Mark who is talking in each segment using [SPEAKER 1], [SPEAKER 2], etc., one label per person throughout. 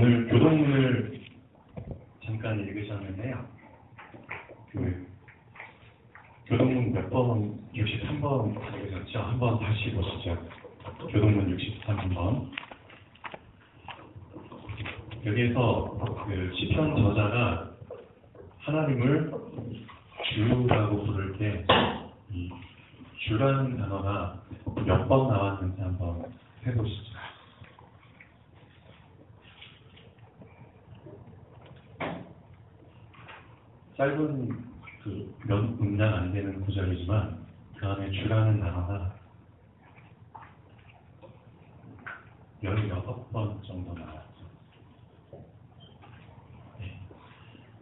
[SPEAKER 1] 오늘 교동문을 잠깐 읽으셨는데요. 교동문 몇 번? 63번 읽으셨죠? 한번 다시 보시죠. 교동문 63번. 여기에서 시편 저자가 하나님을 주라고 부를 때 이 주라는 단어가 몇 번 나왔는지 한번 해보시죠. 짧은 몇 문장 안 되는 구절이지만 그 안에 주라는 단어가 16번 정도 나왔죠. 네.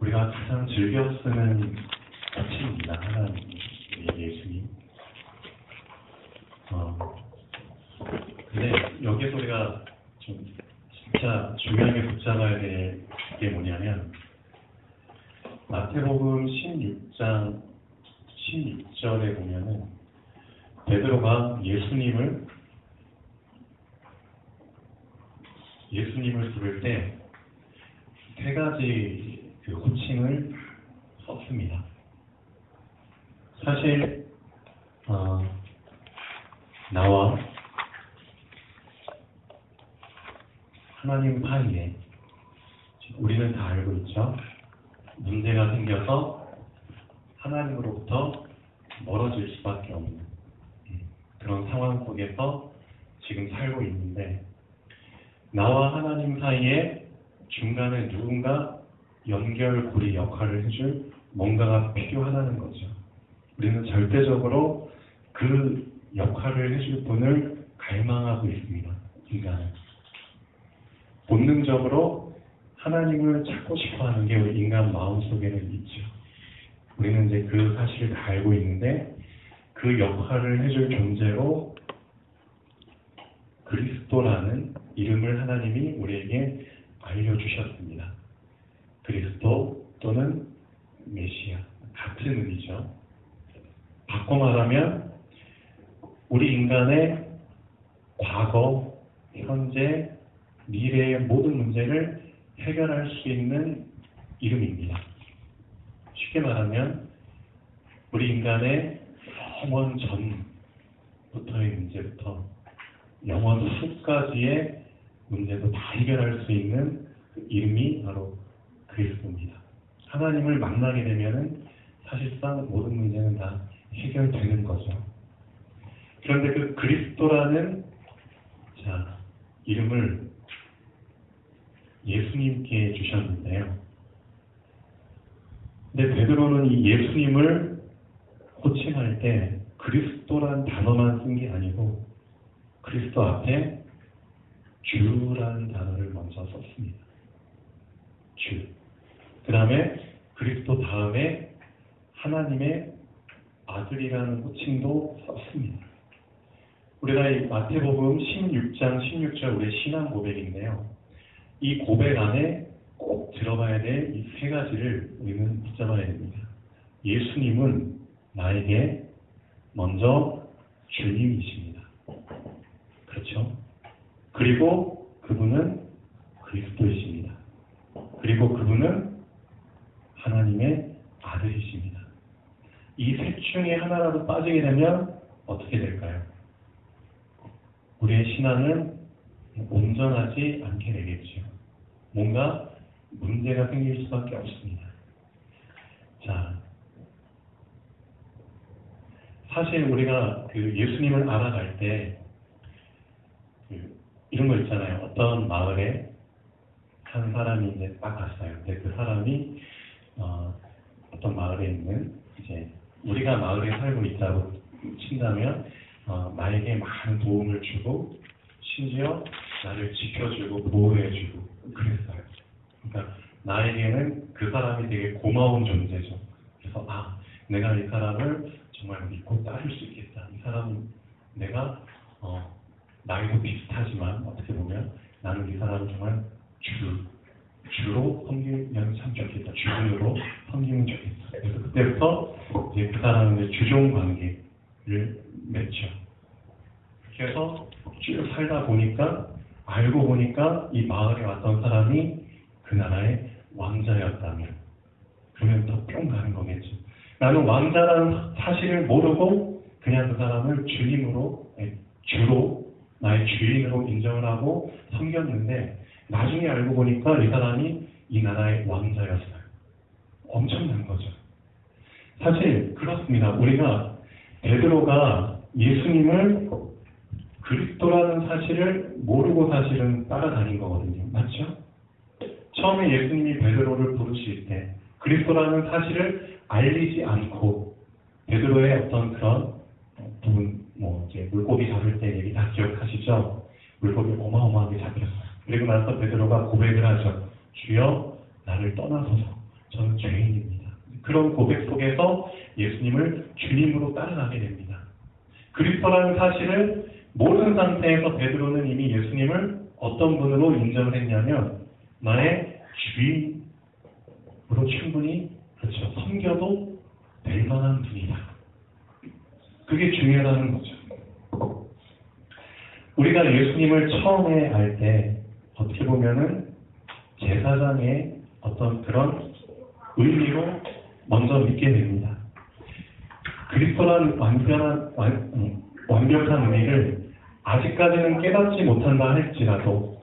[SPEAKER 1] 우리가 가장 즐겨 쓰는 호칭입니다. 하나님, 예수님. 근데 여기서 우리가 좀 진짜 중요하게 붙잡아야 될 게 뭐냐면 마태복음 16장 16절에 보면은 베드로가 예수님을 부를 때 세 가지 호칭을 썼습니다. 사실 나와 하나님 사이에 우리는 다 알고 있죠. 문제가 생겨서 하나님으로부터 멀어질 수밖에 없는 그런 상황 속에서 지금 살고 있는데, 나와 하나님 사이에 중간에 누군가 연결고리 역할을 해줄 뭔가가 필요하다는 거죠. 우리는 절대적으로 그 역할을 해줄 분을 갈망하고 있습니다. 인간은 본능적으로 하나님을 찾고 싶어하는 게 우리 인간 마음속에는 있죠. 우리는 이제 그 사실을 다 알고 있는데 그 역할을 해줄 존재로 그리스도라는 이름을 하나님이 우리에게 알려주셨습니다. 그리스도 또는 메시아, 같은 의미죠. 바꿔 말하면 우리 인간의 과거, 현재, 미래의 모든 문제를 해결할 수 있는 이름입니다. 쉽게 말하면 우리 인간의 영원 전부터의 문제부터 영원 후까지의 문제도 다 해결할 수 있는 그 이름이 바로 그리스도입니다. 하나님을 만나게 되면은 사실상 모든 문제는 다 해결되는 거죠. 그런데 그 그리스도라는 이름을 예수님께 주셨는데요. 근데 베드로는 이 예수님을 호칭할 때 그리스도란 단어만 쓴 게 아니고 그리스도 앞에 주라는 단어를 먼저 썼습니다. 주. 그 다음에 그리스도 다음에 하나님의 아들이라는 호칭도 썼습니다. 우리가 이 마태복음 16장 16절 우리의 신앙 고백인데요. 이 고백 안에 꼭 들어가야 될 이 세 가지를 우리는 붙잡아야 됩니다. 예수님은 나에게 먼저 주님이십니다. 그렇죠? 그리고 그분은 그리스도이십니다. 그리고 그분은 하나님의 아들이십니다. 이 셋 중에 하나라도 빠지게 되면 어떻게 될까요? 우리의 신앙은 온전하지 않게 되겠죠. 뭔가 문제가 생길 수밖에 없습니다. 사실 우리가 예수님을 알아갈 때 이런 거 있잖아요. 어떤 마을에 한 사람이 이제 딱 갔어요. 근데 그 사람이 어떤 마을에 있는 우리가 마을에 살고 있다고 친다면 나에게 많은 도움을 주고 심지어 나를 지켜주고 보호해주고 그랬어요. 그러니까 나에게는 그 사람이 되게 고마운 존재죠. 그래서 내가 이 사람을 정말 믿고 따를 수 있겠다. 이 사람은 내가 나이도 비슷하지만 어떻게 보면 나는 이 사람을 정말 주로 섬기면 참 좋겠다. 주군으로 섬기면 좋겠다. 그래서 그때부터 이제 그 사람의 주종 관계를 맺죠. 그래서 쭉 살다 보니까 알고 보니까 이 마을에 왔던 사람이 그 나라의 왕자였다면, 그러면 더 뿅 가는 거겠죠. 나는 왕자라는 사실을 모르고 그냥 그 사람을 주로 나의 주인으로 인정을 하고 섬겼는데, 나중에 알고 보니까 이 사람이 이 나라의 왕자였어요. 엄청난 거죠. 사실 그렇습니다. 우리가 베드로가 예수님을 그리스도라는 사실을 모르고 사실은 따라다닌 거거든요. 맞죠? 처음에 예수님이 베드로를 부르실 때 그리스도라는 사실을 알리지 않고, 베드로의 어떤 그런 부분, 이제 물고기 잡을 때 얘기 다 기억하시죠? 물고기 어마어마하게 잡혔어요. 그리고 나서 베드로가 고백을 하죠. 주여, 나를 떠나소서. 저는 죄인입니다. 그런 고백 속에서 예수님을 주님으로 따라가게 됩니다. 그리스도라는 사실을 모르는 상태에서 베드로는 이미 예수님을 어떤 분으로 인정을 했냐면, 나의 주인으로 충분히, 그렇죠, 섬겨도 될 만한 분이다. 그게 중요하다는 거죠. 우리가 예수님을 처음에 알 때 어떻게 보면은 제사장의 어떤 그런 의미로 먼저 믿게 됩니다. 그리스도라는 완벽한 의미를 아직까지는 깨닫지 못한다 할지라도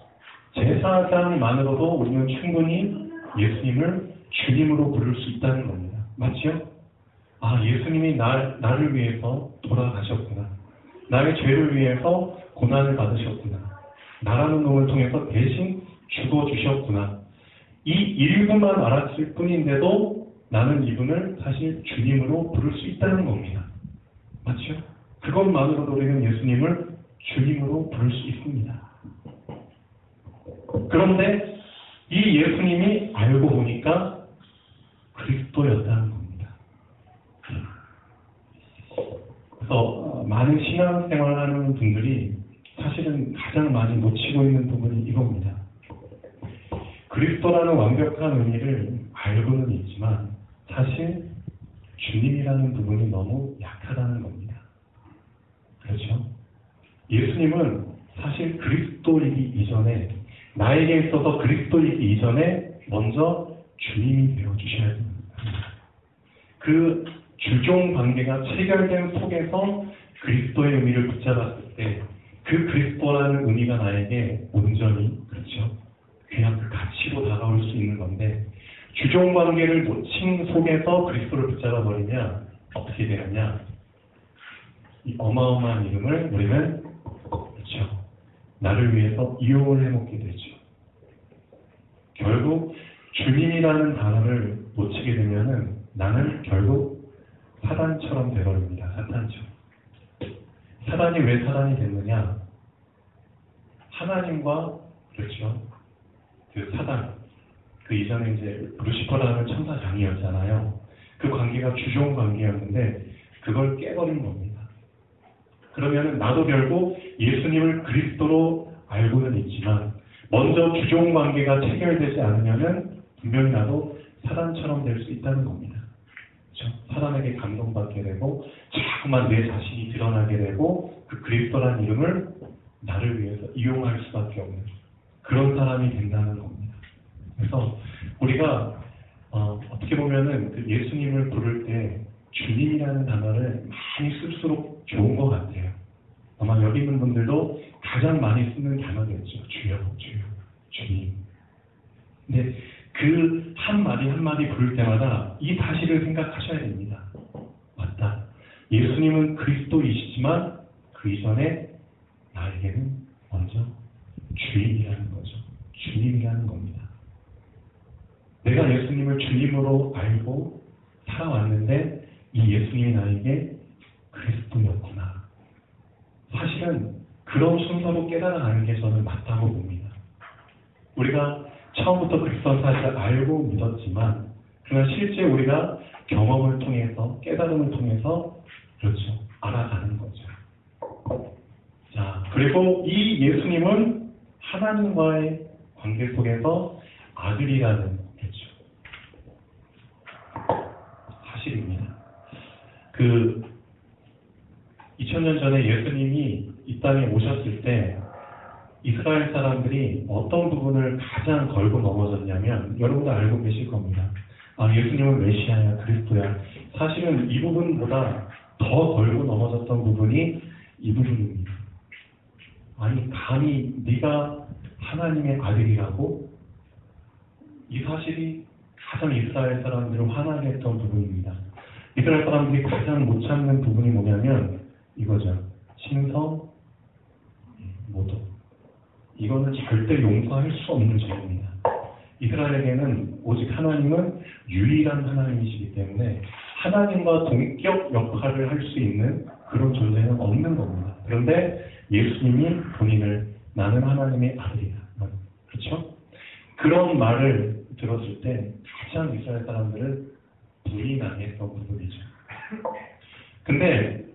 [SPEAKER 1] 제사장만으로도 우리는 충분히 예수님을 주님으로 부를 수 있다는 겁니다. 맞죠? 아, 예수님이 나를 위해서 돌아가셨구나. 나의 죄를 위해서 고난을 받으셨구나. 나라는 놈을 통해서 대신 죽어주셨구나. 이 일부만 알았을 뿐인데도 나는 이분을 사실 주님으로 부를 수 있다는 겁니다. 맞죠? 그것만으로도 우리는 예수님을 주님으로 부를 수 있습니다. 그런데 이 예수님이 알고 보니까 그리스도였다는 겁니다. 그래서 많은 신앙생활 하는 분들이 사실은 가장 많이 놓치고 있는 부분이 이겁니다. 그리스도라는 완벽한 의미를 알고는 있지만 사실 주님이라는 부분이 너무 약하다는 겁니다. 그렇죠? 예수님은 사실 그리스도이기 이전에, 나에게 있어서 그리스도이기 이전에 먼저 주님이 되어주셔야 됩니다. 그 주종 관계가 체결된 속에서 그리스도의 의미를 붙잡았을 때 그 그리스도라는 의미가 나에게 온전히, 그렇죠, 그냥 그 가치로 다가올 수 있는 건데, 주종 관계를 놓친 속에서 그리스도를 붙잡아 버리면 어떻게 되느냐? 이 어마어마한 이름을 우리는, 그렇죠, 나를 위해서 이용을 해먹게 되죠. 결국 주님이라는 단어를 놓치게 되면은 나는 결국 사단처럼 되버립니다. 사탄처럼. 사단이 왜 사단이 됐느냐? 하나님과, 그렇죠, 그 사단, 그 이전에 이제 루시퍼라는 천사장이었잖아요. 그 관계가 주종 관계였는데 그걸 깨버린 겁니다. 그러면은 나도 결국 예수님을 그리스도로 알고는 있지만 먼저 주종 관계가 체결되지 않으면은 분명히 나도 사단처럼 될 수 있다는 겁니다. 그렇죠? 사단에게 감동받게 되고 자꾸만 내 자신이 드러나게 되고 그 그리스도라는 이름을 나를 위해서 이용할 수밖에 없는 그런 사람이 된다는 겁니다. 그래서 우리가 어떻게 보면은 그 예수님을 부를 때 주님이라는 단어를 많이 쓸수록 좋은 것 같아요. 아마 여기 있는 분들도 가장 많이 쓰는 단어겠죠. 주여, 주여, 주님. 근데 그 한마디 한마디 부를 때마다 이 사실을 생각하셔야 됩니다. 맞다. 예수님은 그리스도이시지만 그 이전에 나에게는 먼저 주인이라는 거죠. 주님이라는 겁니다. 내가 예수님을 주님으로 알고 살아왔는데 이 예수님이 나에게 그리스도였구나. 사실은 그런 순서로 깨달아가는 게 저는 맞다고 봅니다. 우리가 처음부터 그리스도 사실을 알고 믿었지만 그러나 실제 우리가 경험을 통해서 깨달음을 통해서 그렇죠, 알아가는 거죠. 자, 그리고 이 예수님은 하나님과의 관계 속에서 아들이라는, 그렇죠, 사실입니다. 2000년 전에 예수님이 이 땅에 오셨을 때 이스라엘 사람들이 어떤 부분을 가장 걸고 넘어졌냐면 여러분도 알고 계실 겁니다. 아, 예수님은 메시아야, 그리스도야. 사실은 이 부분보다 더 걸고 넘어졌던 부분이 이 부분입니다. 아니, 감히 네가 하나님의 아들이라고? 이 사실이 가장 이스라엘 사람들을 화나게 했던 부분입니다. 이스라엘 사람들이 가장 못 참는 부분이 뭐냐면 이거죠. 신성, 모독. 이거는 절대 용서할 수 없는 죄입니다. 이스라엘에게는 오직 하나님은 유일한 하나님이시기 때문에 하나님과 동격 역할을 할 수 있는 그런 존재는 없는 겁니다. 그런데 예수님이 본인을 나는 하나님의 아들이다. 그렇죠? 그런 말을 들었을 때 가장 이스라엘 사람들을 불이 나게 했던 부분이죠. 근데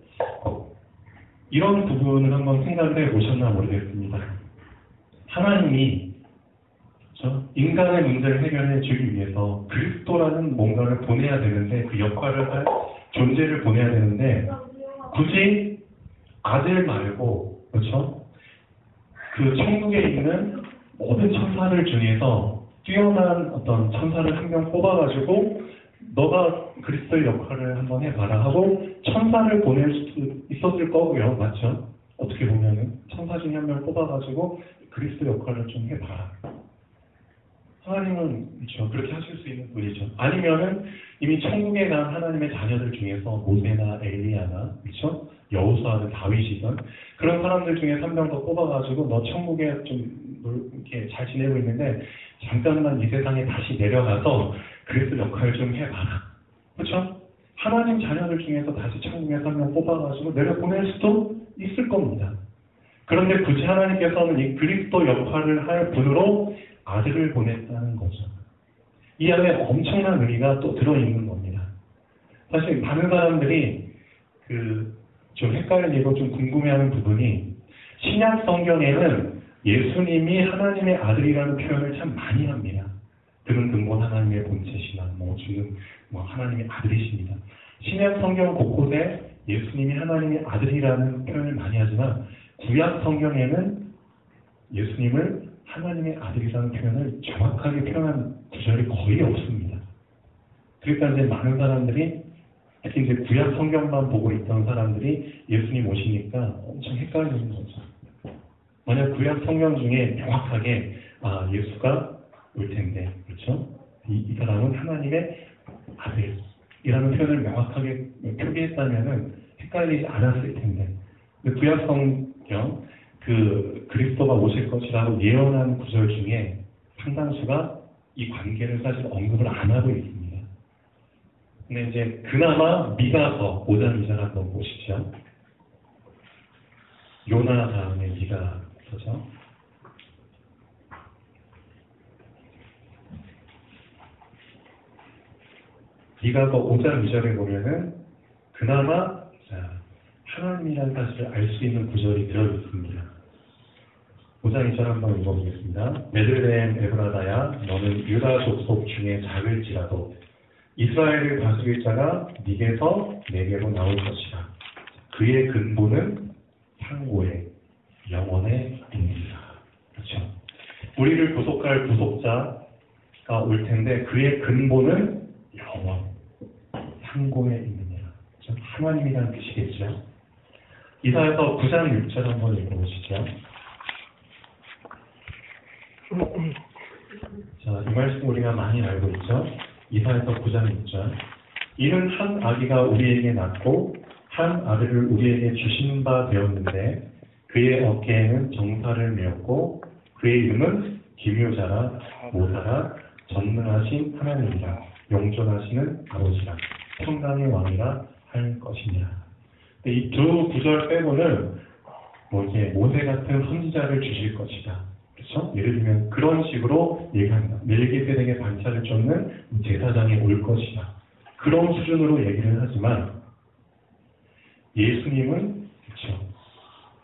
[SPEAKER 1] 이런 부분을 한번 생각을 해보셨나 모르겠습니다. 하나님이 인간의 문제를 해결해 주기 위해서 그리스도라는 뭔가를 보내야 되는데 그 역할을 할 존재를 보내야 되는데 굳이 아들 말고 그렇죠? 그 천국에 있는 모든 천사들 중에서 뛰어난 어떤 천사를 한 명 뽑아가지고 너가 그리스도의 역할을 한번 해봐라 하고 천사를 보낼 수도 있었을 거고요. 맞죠? 어떻게 보면은 천사 중에 한 명 뽑아가지고 그리스도 역할을 좀 해봐라. 하나님은 그렇죠. 그렇게 하실 수 있는 분이죠. 아니면은 이미 천국에 간 하나님의 자녀들 중에서 모세나 엘리야나 그렇죠? 여호수아는 다윗이든 그런 사람들 중에 한 명 더 뽑아가지고 너 천국에 좀 이렇게 잘 지내고 있는데 잠깐만 이 세상에 다시 내려가서 그리스도 역할 좀 해봐라. 그렇죠? 하나님 자녀들 중에서 다시 천국에 한 명 뽑아가지고 내려보낼 수도 있을 겁니다. 그런데 굳이 하나님께서는 이 그리스도 역할을 할 분으로 아들을 보냈다는 거죠. 이 안에 엄청난 의미가 또 들어있는 겁니다. 사실 많은 사람들이 좀 헷갈리고 좀 궁금해하는 부분이 신약 성경에는 예수님이 하나님의 아들이라는 표현을 참 많이 합니다. 그는 근본 하나님의 본체시나 주는 하나님의 아들이십니다. 신약 성경 곳곳에 예수님이 하나님의 아들이라는 표현을 많이 하지만 구약 성경에는 예수님을 하나님의 아들이라는 표현을 정확하게 표현한 구절이 거의 없습니다. 그러니까 이제 많은 사람들이 특히 이제 구약 성경만 보고 있던 사람들이 예수님 오시니까 엄청 헷갈리는 거죠. 만약 구약 성경 중에 명확하게 예수가 올 텐데 그렇죠? 이 사람은 하나님의 아들이라는 표현을 명확하게 표기했다면은 헷갈리지 않았을 텐데 구약 성경 그리스도가 오실 것이라고 예언한 구절 중에 상당수가 이 관계를 사실 언급을 안 하고 있습니다. 근데 이제 그나마 미가서 5장 2절 한번 보시죠. 요나 다음에 미가서죠. 미가서 5장 2절에 보면은 그나마 하나님이라는 사실을 알 수 있는 구절이 들어있습니다. 5장 2절 한번 읽어보겠습니다. 베들레헴 에브라다야 너는 유다 족속 중에 작을지라도 이스라엘을 다스릴 자가 네게서 내게로 나올 것이라. 그의 근본은 상고에 영원에 있느니라. 그렇죠. 우리를 구속할 구속자가 올 텐데 그의 근본은 영원, 상고에 있느니라. 그렇죠? 하나님이라는 뜻이겠죠. 이사야서 9장 6절 한번 읽어보시죠. 자, 이 말씀 우리가 많이 알고 있죠. 이사야서 9장 6절. 이는 한 아기가 우리에게 낳고 한 아들을 우리에게 주신 바 되었는데 그의 어깨에는 정사를 메었고 그의 이름은 기묘자라 모사라 전능하신 하나님이라 영존하시는 아버지라 평강의 왕이라 할 것이니라. 이 두 구절 빼고는 이렇게 모세 같은 선지자를 주실 것이다. 그렇죠? 예를 들면 그런 식으로 얘기합니다. 멜기세덱의 반차를 쫓는 제사장이 올 것이다. 그런 수준으로 얘기를 하지만 예수님은 그렇죠.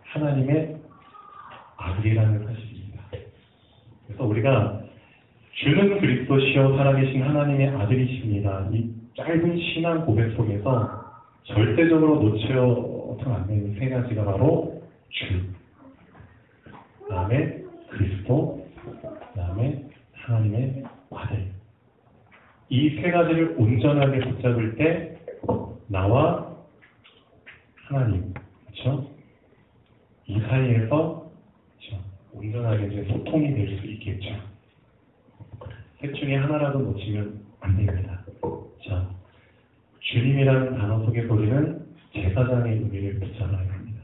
[SPEAKER 1] 하나님의 아들이라는 사실입니다. 그래서 우리가 주는 그리스도시여 살아계신 하나님의 아들이십니다. 이 짧은 신앙 고백 속에서 절대적으로 놓쳐서는 안 되는 세 가지가 바로 주, 그다음에 다음에 그리스도, 그 다음에 하나님의 아들. 이 세 가지를 온전하게 붙잡을 때 나와 하나님, 그렇죠? 이 사이에서 그렇죠? 온전하게 이제 소통이 될 수 있겠죠. 셋 중에 하나라도 놓치면 안 됩니다. 자, 주님이라는 단어 속에서 우리는 제사장의 의미를 붙잡아야 합니다.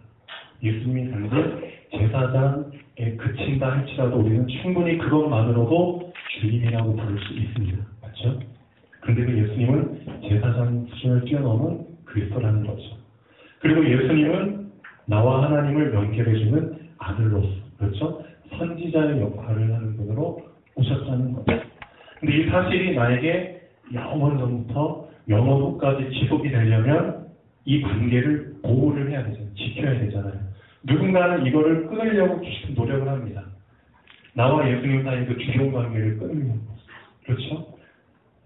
[SPEAKER 1] 예수님이 단지 제사장에 그친다 할지라도 우리는 충분히 그것만으로도 주님이라고 부를 수 있습니다. 맞죠? 근데 그 예수님은 제사장 수준을 뛰어넘은 그리스도라는 거죠. 그리고 예수님은 나와 하나님을 연결해주는 아들로서, 그렇죠? 선지자의 역할을 하는 분으로 오셨다는 거죠. 근데 이 사실이 나에게 영원 전부터 영원 후까지 지속이 되려면 이 관계를 보호를 해야 되잖아요. 지켜야 되잖아요. 누군가는 이거를 끊으려고 노력을 합니다. 나와 예수님 사이의 그 주종 관계를 끊으려고. 그렇죠?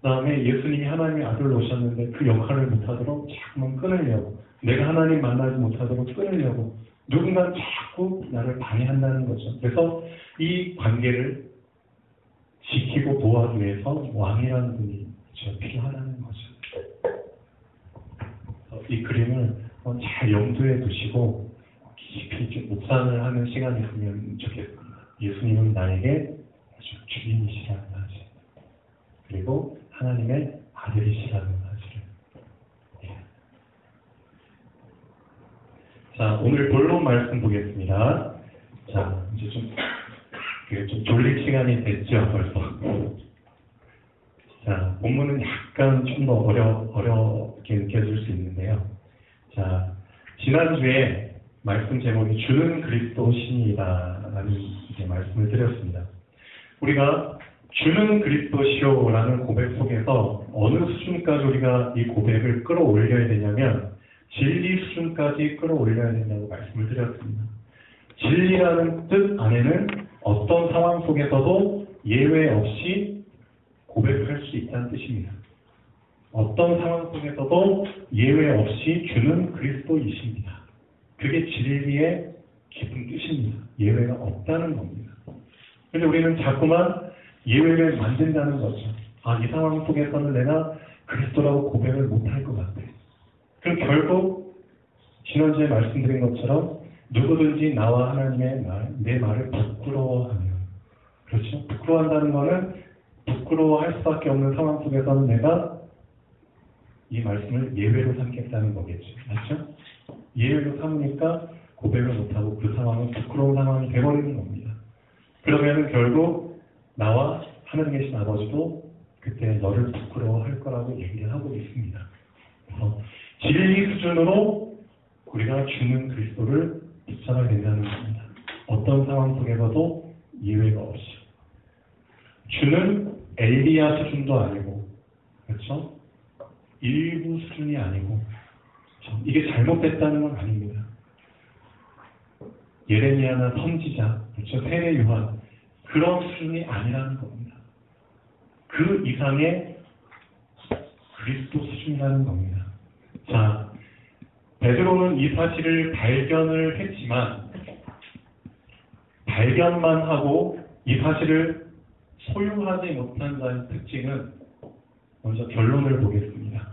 [SPEAKER 1] 그 다음에 예수님이 하나님의 아들로 오셨는데 그 역할을 못하도록 자꾸만 끊으려고. 내가 하나님 만나지 못하도록 끊으려고. 누군가는 자꾸 나를 방해한다는 거죠. 그래서 이 관계를 지키고 보호하기 위해서 왕이라는 분이 필요하다는 거죠. 이 그림을 잘 염두에 두시고 깊이 좀 묵상을 하는 시간이 있으면 좋겠습니다. 예수님은 나에게 주님이시라는 사실, 그리고 하나님의 아들이시라는 사실을. 자, 오늘 본론 말씀 보겠습니다. 자, 이제 좀 졸릴 시간이 됐죠, 벌써. 자, 본문은 약간 좀 더 어렵게 느껴질 수 있는데요. 자, 지난주에 말씀 제목이 주는 그리스도 신이다라는 이제 말씀을 드렸습니다. 우리가 주는 그리스도시오라는 고백 속에서 어느 수준까지 우리가 이 고백을 끌어올려야 되냐면 진리 수준까지 끌어올려야 된다고 말씀을 드렸습니다. 진리라는 뜻 안에는 어떤 상황 속에서도 예외 없이 고백할 수 있다는 뜻입니다. 어떤 상황 속에서도 예외 없이 주는 그리스도이십니다. 그게 진리의 깊은 뜻입니다. 예외가 없다는 겁니다. 그런데 우리는 자꾸만 예외를 만든다는 거죠. 아, 이 상황 속에서는 내가 그리스도라고 고백을 못할 것 같아. 그럼 결국 지난주에 말씀드린 것처럼 누구든지 나와 하나님의 내 말을 부끄러워하면, 그렇죠? 부끄러워한다는 거는 부끄러워할 수밖에 없는 상황 속에서는 내가 이 말씀을 예외로 삼겠다는 거겠죠. 맞죠? 예외로 삼으니까 고백을 못하고 그 상황은 부끄러운 상황이 되어버리는 겁니다. 그러면 결국 나와 하늘에 계신 아버지도 그때 너를 부끄러워할 거라고 얘기를 하고 있습니다. 그래서 진리 수준으로 우리가 주는 그리스도를 붙잡아야 된다는 겁니다. 어떤 상황 속에서도 예외가 없이. 주는 엘리야 수준도 아니고, 그렇죠? 일부 수준이 아니고, 그렇죠? 이게 잘못됐다는 건 아닙니다. 예레미야나 선지자, 그렇죠? 세례 요한, 그런 수준이 아니라는 겁니다. 그 이상의 그리스도 수준이라는 겁니다. 자, 베드로는 이 사실을 발견을 했지만 발견만 하고 이 사실을 소유하지 못한 자의 특징은 먼저 결론을 보겠습니다.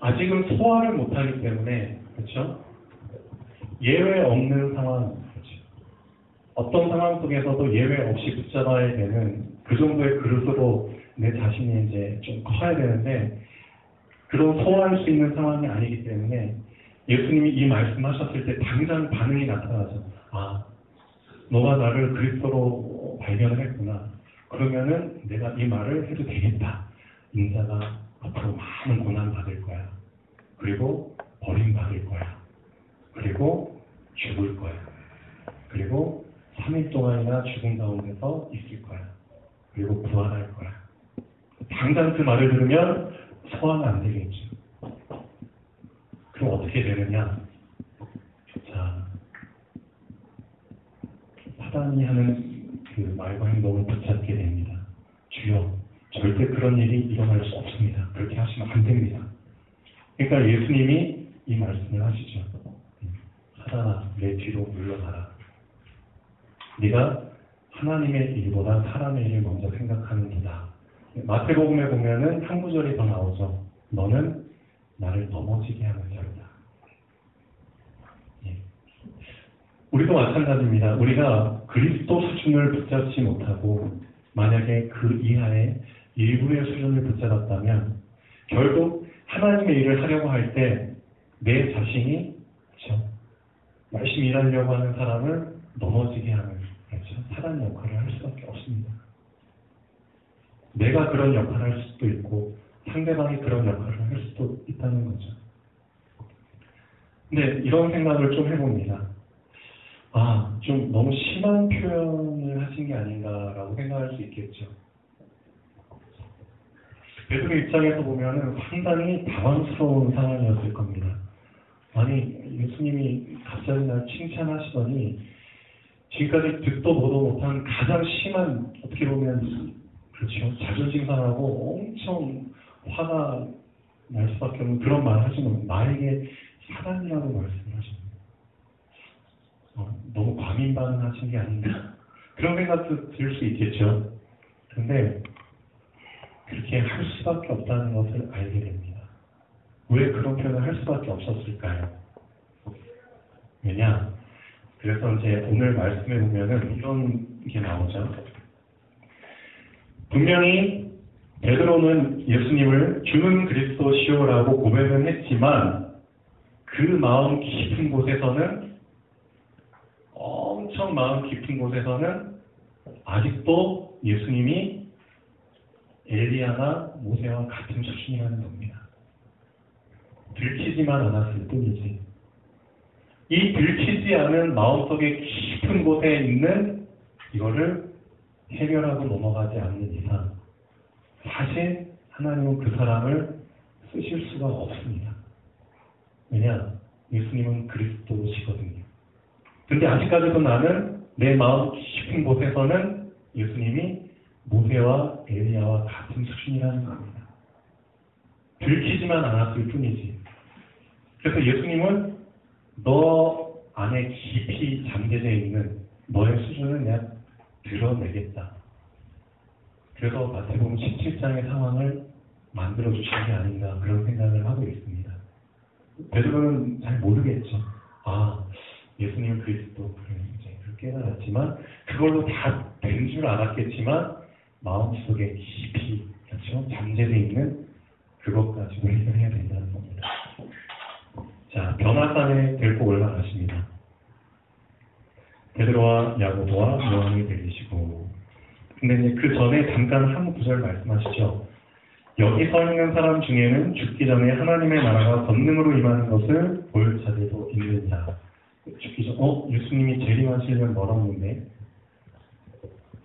[SPEAKER 1] 아직은 소화를 못하기 때문에, 그렇죠? 예외 없는 상황, 그렇죠? 어떤 상황 속에서도 예외 없이 붙잡아야 되는 그 정도의 그릇으로 내 자신이 이제 좀 커야 되는데 그런 소화할 수 있는 상황이 아니기 때문에 예수님이 이 말씀하셨을 때 당장 반응이 나타나죠. 아, 너가 나를 그리스도로 발견을 했구나. 그러면은 내가 이 말을 해도 되겠다. 인자가 앞으로 많은 고난 받을 거야. 그리고 버림받을 거야. 그리고 죽을 거야. 그리고 3일 동안이나 죽음 가운데서 있을 거야. 그리고 부활할 거야. 당장 그 말을 들으면 소화가 안 되겠죠. 그럼 어떻게 되느냐? 자, 사단이 하는 그 말과 행동을 붙잡게 됩니다. 주여, 절대 그런 일이 일어날 수 없습니다. 그렇게 하시면 안 됩니다. 그러니까 예수님이 이 말씀을 하시죠. 사단아, 내 뒤로 물러가라. 네가 하나님의 일보다 사람의 일을 먼저 생각하는구나. 마태복음에 보면은 한 구절이 더 나오죠. 너는 나를 넘어지게 하는 자로다. 예. 우리도 마찬가지입니다. 우리가 그리스도 수준을 붙잡지 못하고 만약에 그 이하의 일부의 수준을 붙잡았다면 결국 하나님의 일을 하려고 할 때 내 자신이 그렇죠? 열심히 일하려고 하는 사람을 넘어지게 하는 그렇죠? 사단 역할을 할 수밖에 없습니다. 내가 그런 역할을 할 수도 있고 상대방이 그런 역할을 할 수도 있다는 거죠. 근데 이런 생각을 좀 해봅니다. 좀 너무 심한 표현을 하신 게 아닌가라고 생각할 수 있겠죠. 베드로 입장에서 보면은 상당히 당황스러운 상황이었을 겁니다. 아니, 예수님이 갑자기 날 칭찬하시더니 지금까지 듣도 보도 못한 가장 심한, 어떻게 보면 그렇죠, 자존심 상하고 엄청 화가 날 수밖에 없는 그런 말을 하시면 나에게 사단이라고 말씀을 하십니다. 너무 과민 반응하신 게 아닌가 그런 생각도 들 수 있겠죠. 근데 그렇게 할 수밖에 없다는 것을 알게 됩니다. 왜 그런 표현을 할 수밖에 없었을까요? 왜냐? 그래서 이제 오늘 말씀에 보면은 이런 게 나오죠. 분명히 베드로는 예수님을 주는 그리스도시오라고 고백은 했지만 그 마음 깊은 곳에서는 엄청 마음 깊은 곳에서는 아직도 예수님이 엘리야나 모세와 같은 수준이라는 겁니다. 들키지만 않았을 뿐이지. 이 들키지 않은 마음속의 깊은 곳에 있는 이거를 해결하고 넘어가지 않는 이상 사실 하나님은 그 사람을 쓰실 수가 없습니다. 왜냐? 예수님은 그리스도시거든요. 근데 아직까지도 나는 내 마음 깊은 곳에서는 예수님이 모세와 엘리야와 같은 수준이라는 겁니다. 들키지만 않았을 뿐이지. 그래서 예수님은 너 안에 깊이 잠재되어 있는 너의 수준을 내가 드러내겠다. 그래서 마태복음 17장의 상황을 만들어주신 게 아닌가 그런 생각을 하고 있습니다. 베드로는 잘 모르겠죠. 예수님은 그리스도 이제 그렇게 깨달았지만 그걸로 다 된 줄 알았겠지만 마음속에 깊이 그렇죠? 잠재되어 있는 그것까지 우리가 해야 된다는 겁니다. 자, 변화산에 데리고 올라가십니다. 베드로와 야고보와 요한이 데리시고 근데 이제 그 전에 잠깐 한 구절 말씀하시죠. 여기 서 있는 사람 중에는 죽기 전에 하나님의 나라가 권능으로 임하는 것을 볼 자들도 있느냐. 죽기 전, 예수님이 재림하시려면 멀었는데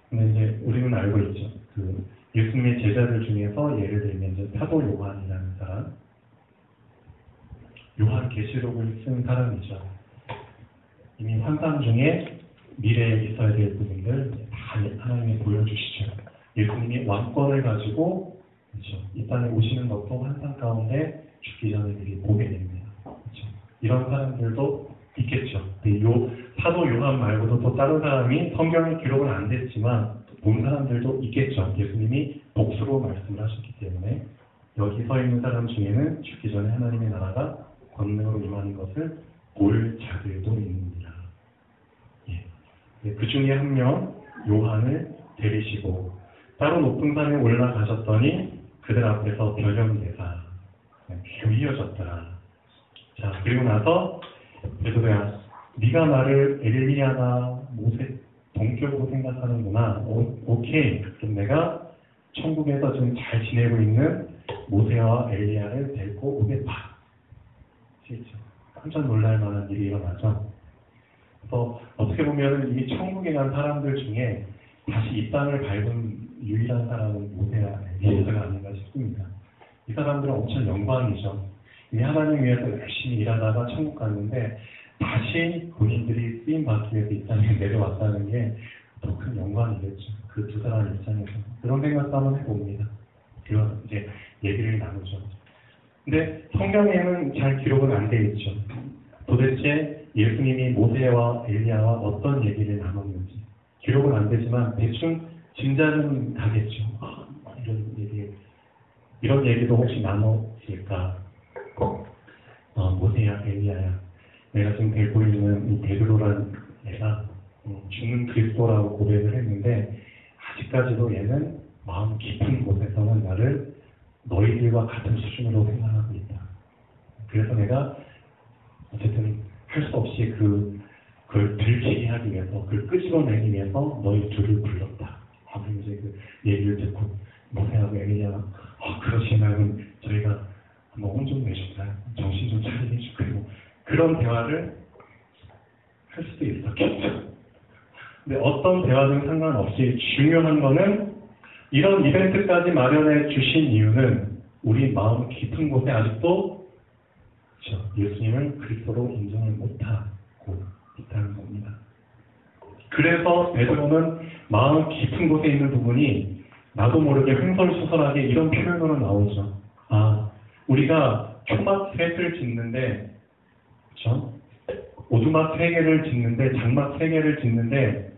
[SPEAKER 1] 근데 이제 우리는 알고 있죠. 그 예수님의 제자들 중에서 예를 들면 이제 사도 요한이라는 사람, 요한 계시록을 쓴 사람이죠. 이미 환상 중에 미래에 있어야 될 부분들 다 하나님이 보여주시죠. 예수님이 왕권을 가지고 그렇죠. 이 땅에 오시는 것도 환상 가운데 죽기 전에 미리 보게 됩니다. 그렇죠. 이런 사람들도 있겠죠. 요 사도 요한 말고도 또 다른 사람이 성경에 기록은 안 됐지만 본 사람들도 있겠죠. 예수님이 복수로 말씀을 하셨기 때문에 여기 서 있는 사람 중에는 죽기 전에 하나님의 나라가 권능으로 임하는 것을 볼 자들도 있느니라. 그 중에 한 명 요한을 데리시고 따로 높은 산에 올라가셨더니 그들 앞에서 변형되사 휘어졌더라. 자, 그리고 나서 베드로야, 네가 나를 엘리야나 모세 동격으로 생각하는구나. 오케이. 그럼 내가 천국에서 지금 잘 지내고 있는 모세와 엘리야를 데리고 오겠다. 실죠. 깜짝 놀랄 만한 일이 일어나죠. 그래서 어떻게 보면 이미 천국에 간 사람들 중에 다시 이 땅을 밟은 유일한 사람은 모세와 엘리야가 아닌가 싶습니다. 이 사람들은 엄청 영광이죠. 이미 하나님 위해서 열심히 일하다가 천국 갔는데 다시 본인들이 쓰임 받기 위해서 이 땅에 내려왔다는 게 더 큰 영광이겠죠. 그 두 사람 입장에서 그런 생각도 한번 해봅니다. 그런 이제 얘기를 나누죠. 근데 성경에는 잘 기록은 안 돼 있죠. 도대체 예수님이 모세와 엘리야와 어떤 얘기를 나눴는지 기록은 안 되지만 대충 짐작은 가겠죠. 이런 얘기도 혹시 나눠질까? 모세야, 엘리야야, 내가 지금 데리고 있는 이 베드로라는 애가 죽는 그리스도라고 고백을 했는데 아직까지도 얘는 마음 깊은 곳에서는 나를 너희들과 같은 수준으로 생각하고 있다. 그래서 내가 어쨌든 할 수 없이 그걸 들키게 하기 위해서, 그걸 끄집어내기 위해서 너희 둘을 불렀다. 아무리 이제 그 얘기를 듣고 모세하고 엘리야가 그러시면 저희가 한번 혼 좀 내줄까요? 정신 좀 차리게 해줄까요? 그런 대화를 할 수도 있었겠죠. 근데 어떤 대화든 상관없이 중요한 거는 이런 이벤트까지 마련해 주신 이유는 우리 마음 깊은 곳에 아직도 예수님을 그리스도로 인정을 못하고 있다는 겁니다. 그래서 베드로는 마음 깊은 곳에 있는 부분이 나도 모르게 횡설수설하게 이런 표현으로 나오죠. 우리가 초막 셋을 짓는데, 그렇죠? 오두막 3개를 짓는데, 장막 3개를 짓는데,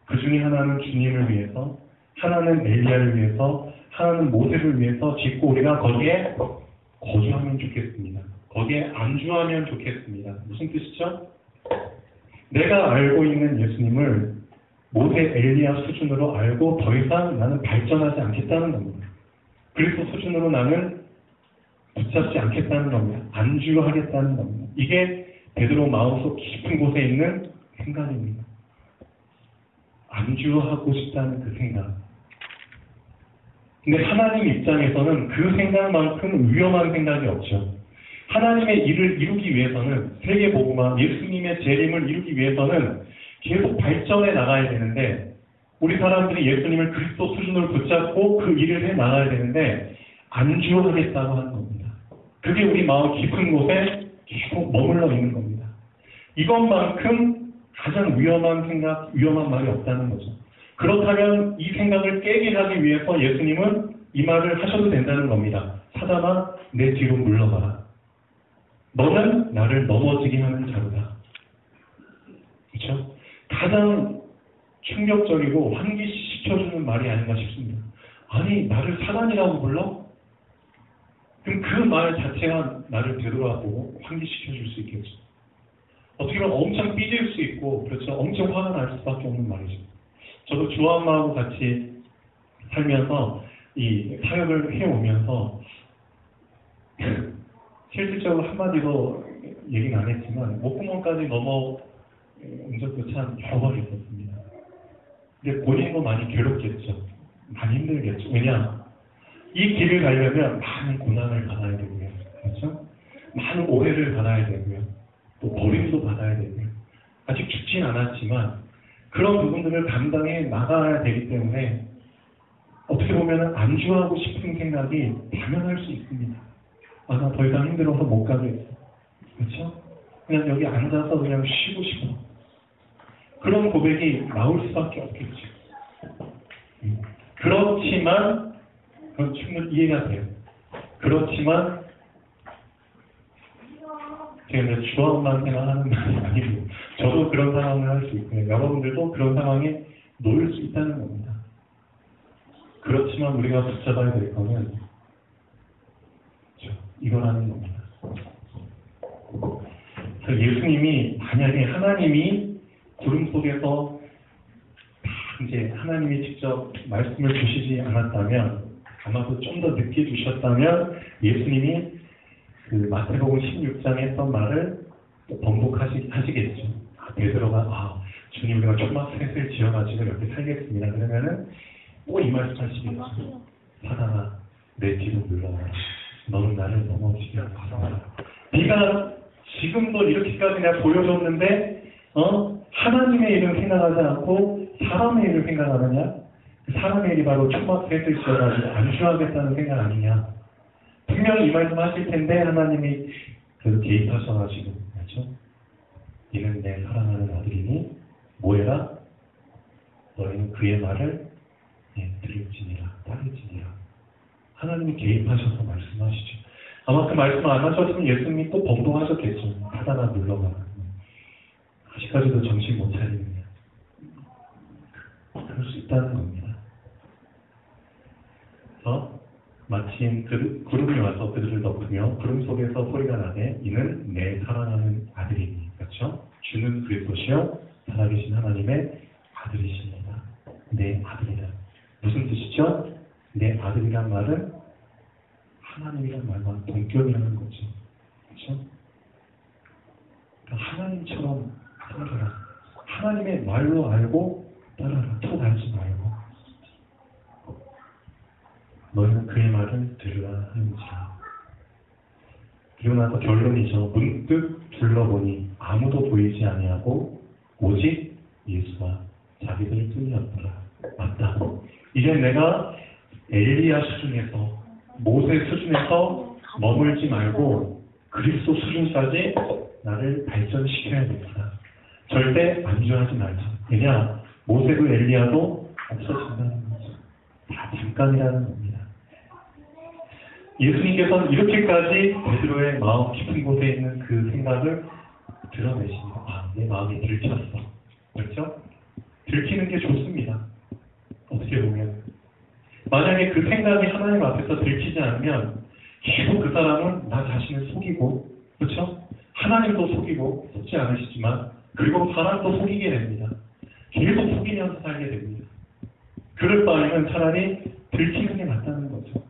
[SPEAKER 1] 그 중에 하나는 주님을 위해서, 하나는 엘리야를 위해서, 하나는 모세를 위해서 짓고 우리가 거기에 거주하면 좋겠습니다. 거기에 안주하면 좋겠습니다. 무슨 뜻이죠? 내가 알고 있는 예수님을 모세, 엘리야 수준으로 알고 더 이상 나는 발전하지 않겠다는 겁니다. 그리스도 수준으로 나는 붙잡지 않겠다는 겁니다. 안주하겠다는 겁니다. 이게 베드로 마음속 깊은 곳에 있는 생각입니다. 안주하고 싶다는 그 생각. 근데 하나님 입장에서는 그 생각만큼 위험한 생각이 없죠. 하나님의 일을 이루기 위해서는, 세계복음화, 예수님의 재림을 이루기 위해서는 계속 발전해 나가야 되는데, 우리 사람들이 예수님을 그리스도 수준으로 붙잡고 그 일을 해 나가야 되는데 안주하겠다고 하는 겁니다. 그게 우리 마음 깊은 곳에 계속 머물러 있는 겁니다. 이것만큼 가장 위험한 생각, 위험한 말이 없다는 거죠. 그렇다면 이 생각을 깨게 하기 위해서 예수님은 이 말을 하셔도 된다는 겁니다. 사단아, 내 뒤로 물러가라. 너는 나를 넘어지게 하는 자로다. 그렇죠? 가장 충격적이고 환기시켜주는 말이 아닌가 싶습니다. 아니, 나를 사단이라고 불러? 그럼 그 말 자체가 나를 되돌아보고 환기시켜줄 수 있겠죠. 어떻게 보면 엄청 삐질 수 있고, 그렇죠? 엄청 화가 날 수밖에 없는 말이죠. 저도 주엄마하고 같이 살면서 이 사역을 해오면서 실질적으로 한마디로 얘기는 안 했지만 목구멍까지 넘어온 적도 참 여러 번 있었습니다. 근데 본인도 많이 괴롭겠죠. 많이 힘들겠죠. 왜냐? 이 길을 가려면 많은 고난을 받아야 되고요. 그렇죠? 많은 오해를 받아야 되고요. 또 버림도 받아야 되고요. 아직 죽진 않았지만 그런 부분들을 감당해 나가야 되기 때문에 어떻게 보면 안주하고 싶은 생각이 당연할 수 있습니다. 나 더 이상 힘들어서 못 가겠어. 그렇죠? 그냥 여기 앉아서 그냥 쉬고 싶어. 그런 고백이 나올 수밖에 없겠죠. 그렇지만 그건 충분히 이해가 돼요. 그렇지만 제가 주어만 생각하는 말이 아니고 저도 그런 상황을 할 수 있고요. 여러분들도 그런 상황에 놓일 수 있다는 겁니다. 그렇지만 우리가 붙잡아야 될 거는 이거라는 겁니다. 예수님이 만약에 하나님이 구름 속에서 이제 하나님이 직접 말씀을 주시지 않았다면 아마도 좀 더 늦게 주셨다면 예수님이 그 마태복음 16장에 했던 말을 번복하시겠죠. 베드로가 주님 우리가 초막 셋을 지어가지고 이렇게 살겠습니다. 그러면은 또 이 말씀 하시겠죠. 사단아 내 뒤로 물러가라. 너는 나를 넘어지게 하라. 네가 지금도 이렇게까지 내가 보여줬는데 하나님의 일을 생각하지 않고 사람의 일을 생각하느냐? 사람의 일이 바로 초막 셋을 지어가지고 안주하겠다는 생각 아니냐? 분명히 이 말씀 하실 텐데 하나님이 그 개입하셔가지고 그렇죠? 이는 내 사랑하는 아들이니 뭐해라? 너희는 그의 말을 들을지니라 따를지니라. 하나님이 개입하셔서 말씀하시죠. 아마 그 말씀 안 하셨으면 예수님이 또 범동하셨겠죠. 사단아 물러가라. 아직까지도 정신 못 차리느냐. 있다는 겁니다. 그래서 마침 구름이 와서 그들을 덮으며 구름 속에서 소리가 나되 이는 내 사랑하는 아들이니. 그렇죠? 주는 그리스도시요 살아계신 하나님의 아들이십니다. 내 아들이다. 무슨 뜻이죠? 내 아들이란 말은 하나님이란 말과 동격이라는 거죠. 그렇죠? 그러니까 하나님처럼 살아라. 하나님의 말로 알고 따라라. 또 알지 말고. 너희는 그의 말을 들으라 하는지라. 그리고 나서 결론이죠. 문득 둘러보니 아무도 보이지 아니하고 오직 예수와 자기들 뿐이었더라. 맞다. 이제 내가 엘리야 수준에서 모세 수준에서 머물지 말고 그리스도 수준까지 나를 발전시켜야겠다. 절대 안주하지 말자. 왜냐? 모세도 엘리야도 없어진다는 거죠. 다 잠깐이라는 겁니다. 예수님께서는 이렇게까지 베드로의 마음 깊은 곳에 있는 그 생각을 드러내십니다. 아, 내 마음이 들켰어. 그렇죠? 들키는 게 좋습니다. 어떻게 보면. 만약에 그 생각이 하나님 앞에서 들키지 않으면 계속 그 사람은 나 자신을 속이고, 그렇죠? 하나님도 속이고, 속지 않으시지만, 그리고 사람도 속이게 됩니다. 계속 속이면서 살게 됩니다. 그럴 바에는 차라리 들키는 게 낫다는 거죠.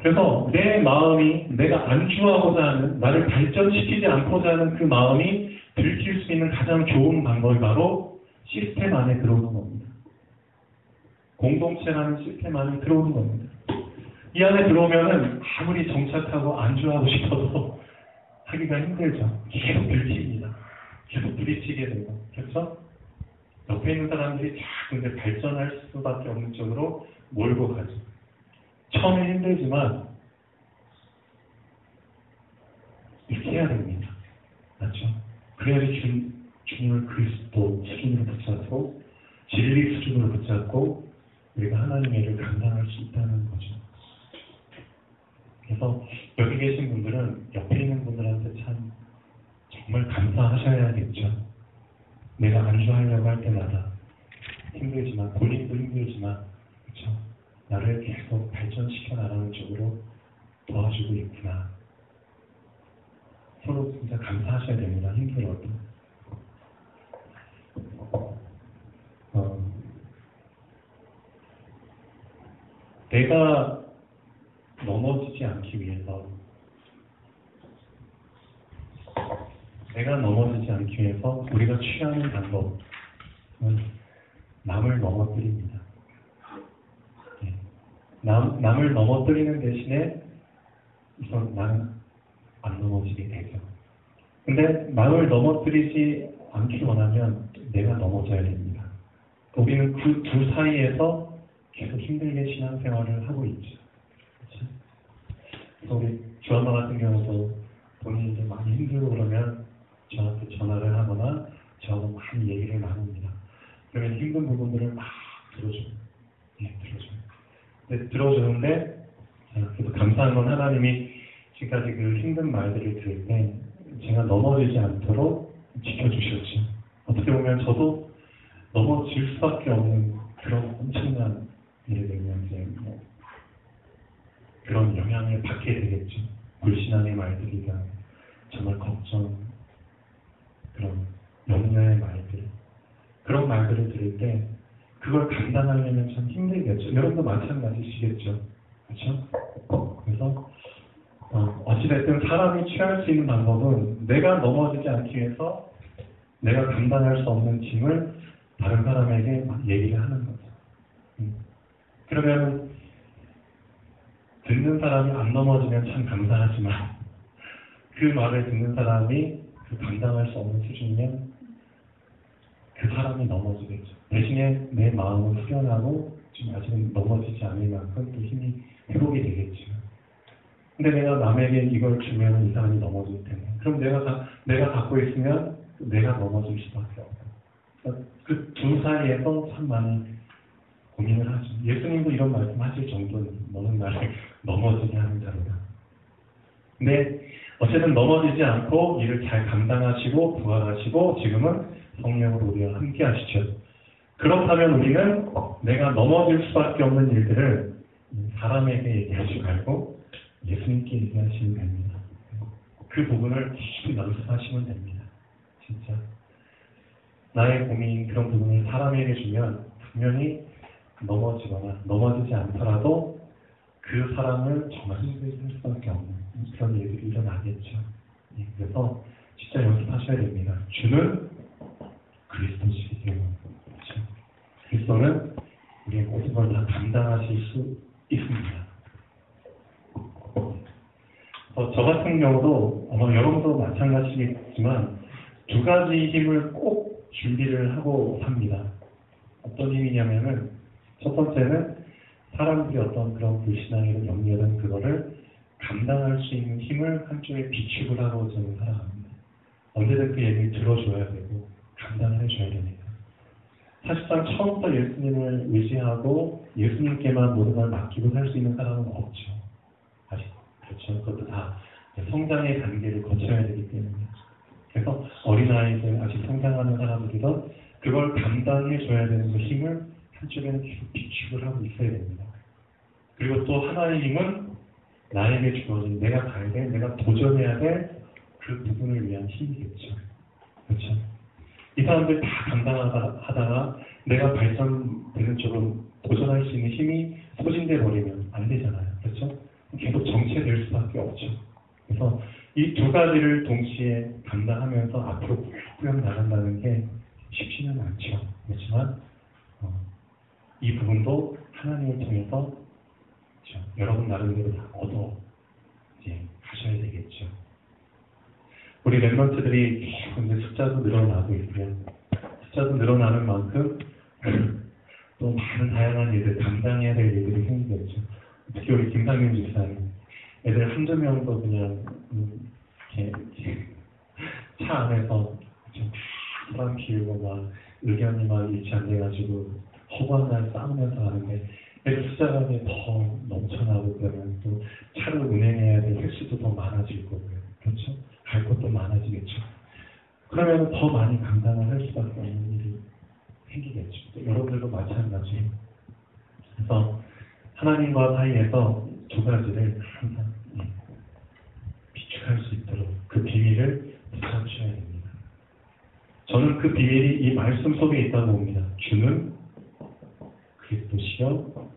[SPEAKER 1] 그래서 내 마음이 내가 안주하고자 하는, 나를 발전시키지 않고자 하는 그 마음이 들킬 수 있는 가장 좋은 방법이 바로 시스템 안에 들어오는 겁니다. 공동체라는 시스템 안에 들어오는 겁니다. 이 안에 들어오면은 아무리 정착하고 안주하고 싶어도 하기가 힘들죠. 계속 들킵니다. 계속 부딪히게 되고. 그렇죠? 옆에 있는 사람들이 자꾸 이제 발전할 수밖에 없는 쪽으로 몰고 가죠. 처음에 힘들지만 이렇게 해야 됩니다. 맞죠? 그래야지 주님을 그리스도 수준으로 붙잡고 진리 수준으로 붙잡고 우리가 하나님의 일을 감당할 수 있다는 거죠. 그래서 여기 계신 분들은 옆에 있는 분들한테 참 정말 감사하셔야겠죠. 내가 안주하려고 할 때마다 힘들지만, 본인도 힘들지만, 그렇죠? 나를 계속 발전시켜 나가는 쪽으로 도와주고 있구나. 서로 진짜 감사하셔야 됩니다. 힘들어도. 내가 넘어지지 않기 위해서 우리가 취하는 방법은 남을 넘어뜨립니다. 남을 넘어뜨리는 대신에 우선 나는 안 넘어지게 되죠. 근데 남을 넘어뜨리지 않기 원하면 내가 넘어져야 됩니다. 우리는 그 두 사이에서 계속 힘들게 신앙생활을 하고 있죠. 그렇죠? 그래서 우리 주엄마 같은 경우도 본인이 이제 많이 힘들고 그러면 저한테 전화를 하거나 저하고 많이 얘기를 나눕니다. 그러면 힘든 부분들을 막 들어줘요. 들어줘요. 근데 들어주는데 그래도 감사한 건 하나님이 지금까지 그 힘든 말들을 들을 때 제가 넘어지지 않도록 지켜주셨죠. 어떻게 보면 저도 넘어질 수밖에 없는 그런 엄청난, 예를 들면 이제 그런 영향을 받게 되겠죠. 불신앙의 말들이나 정말 걱정, 그런 염려의 말들, 그런 말들을 들을 때 그걸 감당하려면 참 힘들겠죠. 여러분도 마찬가지시겠죠. 그렇죠? 그래서 어찌됐든 사람이 취할 수 있는 방법은 내가 넘어지지 않기 위해서 내가 감당할 수 없는 짐을 다른 사람에게 막 얘기를 하는 거죠. 그러면 듣는 사람이 안 넘어지면 참 감사하지만 그 말을 듣는 사람이 그 감당할 수 없는 수준이면 그 사람이 넘어지겠죠. 대신에 내 마음은 후련하고 지금 아직은 넘어지지 않을 만큼 또 힘이 회복이 되겠죠. 근데 내가 남에게 이걸 주면 이 사람이 넘어질 텐데, 그럼 내가 갖고 있으면 내가 넘어질 수밖에 없고, 그 두 사이에서 참 많이 고민을 하죠. 예수님도 이런 말씀하실 정도는 너는 나를 넘어지게 하는 자로다. 근데 어쨌든 넘어지지 않고 이를 잘 감당하시고 부활하시고 지금은 성령으로 우리와 함께 하시죠. 그렇다면 우리는 내가 넘어질 수밖에 없는 일들을 사람에게 얘기하지 말고 예수님께 얘기하시면 됩니다. 그 부분을 계속 연습하시면 됩니다. 진짜. 나의 고민, 그런 부분을 사람에게 주면 분명히 넘어지거나 넘어지지 않더라도 그 사람을 정말 힘들게 할 수밖에 없는 그런 일들이 일어나겠죠. 그래서 진짜 연습하셔야 됩니다. 주는 그리스도시기 때문에. 그렇죠? 그리스도는 우리의 모든 걸 다 감당하실 수 있습니다. 저 같은 경우도 아마 여러분도 마찬가지겠지만 두 가지 힘을 꼭 준비를 하고 삽니다. 어떤 힘이냐면은 첫 번째는 사람들이 어떤 그런 불신앙이든 염려든 그거를 감당할 수 있는 힘을 한쪽에 비축을 하고 저는 살아갑니다. 언제든 그 얘기를 들어줘야 되고 감당을 해줘야 됩니다. 사실상 처음부터 예수님을 의지하고 예수님께만 모든 걸 맡기고 살 수 있는 사람은 없죠. 그렇죠. 그것도 다 성장의 단계를 거쳐야 되기 때문에. 그래서 어린아이들, 아직 성장하는 사람들이든 그걸 감당해줘야 되는 그 힘을 한쪽에는 계속 비축을 하고 있어야 됩니다. 그리고 또 하나의 힘은 나에게 주어진 내가 가야 될, 내가 도전해야 될 그 부분을 위한 힘이겠죠. 그렇죠. 이 사람들 다 감당하다가 내가 발전되는 쪽으로 도전할 수 있는 힘이 소진돼 버리면 안 되잖아요. 그렇죠? 계속 정체될 수밖에 없죠. 그래서 이 두 가지를 동시에 감당하면서 앞으로 꾸역 나간다는 게 쉽지는 않죠. 그렇지만 이 부분도 하나님을 통해서 그렇죠? 여러분 나름대로 다 얻어 이제 가셔야 되겠죠. 우리 랩런트들이 계속 숫자도 늘어나고 있고요. 숫자도 늘어나는 만큼 또 많은 다양한 일을 감당해야 될 일들이 생기겠죠. 특히 우리 김상윤 집사님, 애들 한두 명도 그냥 이렇게 차 안에서 사람 키우고 막 의견이 막 일치 안 돼가지고 허구한 싸우면서 하는데 애들 숫자가 더 넘쳐나고 그러면 또 차를 운행해야 될 횟수도 더 많아질 거고요. 그렇죠? 갈 곳도 많아지겠죠. 그러면 더 많이 감당을 할 수밖에 없는 일이 생기겠죠. 여러분들도 마찬가지예요. 그래서 하나님과 사이에서 두 가지를 항상 비축할 수 있도록 그 비밀을 붙잡으셔야 됩니다. 저는 그 비밀이 이 말씀 속에 있다고 봅니다. 주는 그리스도시요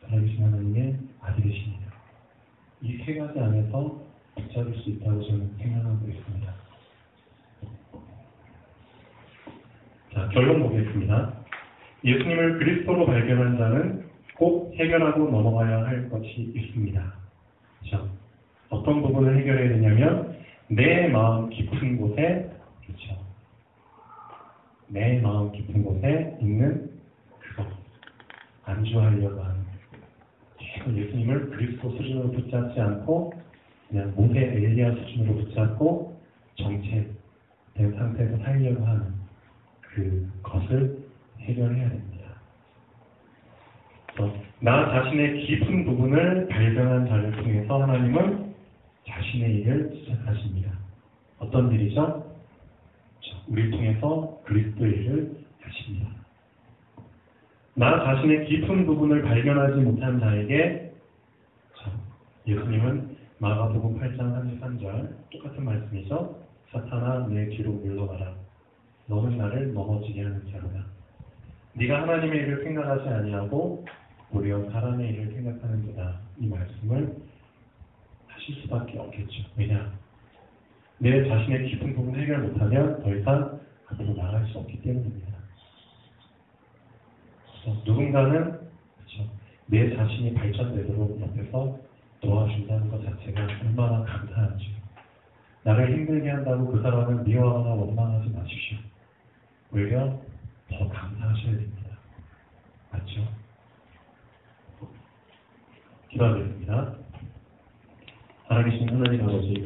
[SPEAKER 1] 살아계신 하나님의 아들이십니다. 이 세 가지 안에서 붙잡을 수 있다고 저는 생각하고 있습니다. 자, 결론 보겠습니다. 예수님을 그리스도로 발견한 자는 꼭 해결하고 넘어가야 할 것이 있습니다. 그렇죠? 어떤 부분을 해결해야 되냐면 내 마음 깊은 곳에, 그렇죠? 내 마음 깊은 곳에 있는 그것, 안주하려고 하는 계속 예수님을 그리스도 수준으로 붙잡지 않고 그냥 모세 엘리야 수준으로 붙잡고 정체된 상태에서 살려고 하는 그것을 해결해야 됩니다. 나 자신의 깊은 부분을 발견한 자를 통해서 하나님은 자신의 일을 시작하십니다. 어떤 일이죠? 우리를 통해서 그리스도의 일을 하십니다. 나 자신의 깊은 부분을 발견하지 못한 자에게 예수님은 마가복음 8장 33절 똑같은 말씀이죠. 사탄아 내 뒤로 물러가라. 너는 나를 넘어지게 하는 자로다. 네가 하나님의 일을 생각하지 아니하고 오히려 사람의 일을 생각하는 자다. 이 말씀을 하실 수밖에 없겠죠. 왜냐? 내 자신의 깊은 부분을 해결 못하면 더 이상 앞으로 나갈 수 없기 때문입니다. 그래서 누군가는 그렇죠. 내 자신이 발전되도록 옆에서 도와준다는 것 자체가 얼마나 감사한지. 나를 힘들게 한다고 그 사람을 미워하거나 원망하지 마십시오. 오히려 더 감사하셔야 됩니다. 맞죠? 기도하겠습니다. 살아계신 하나님 아버지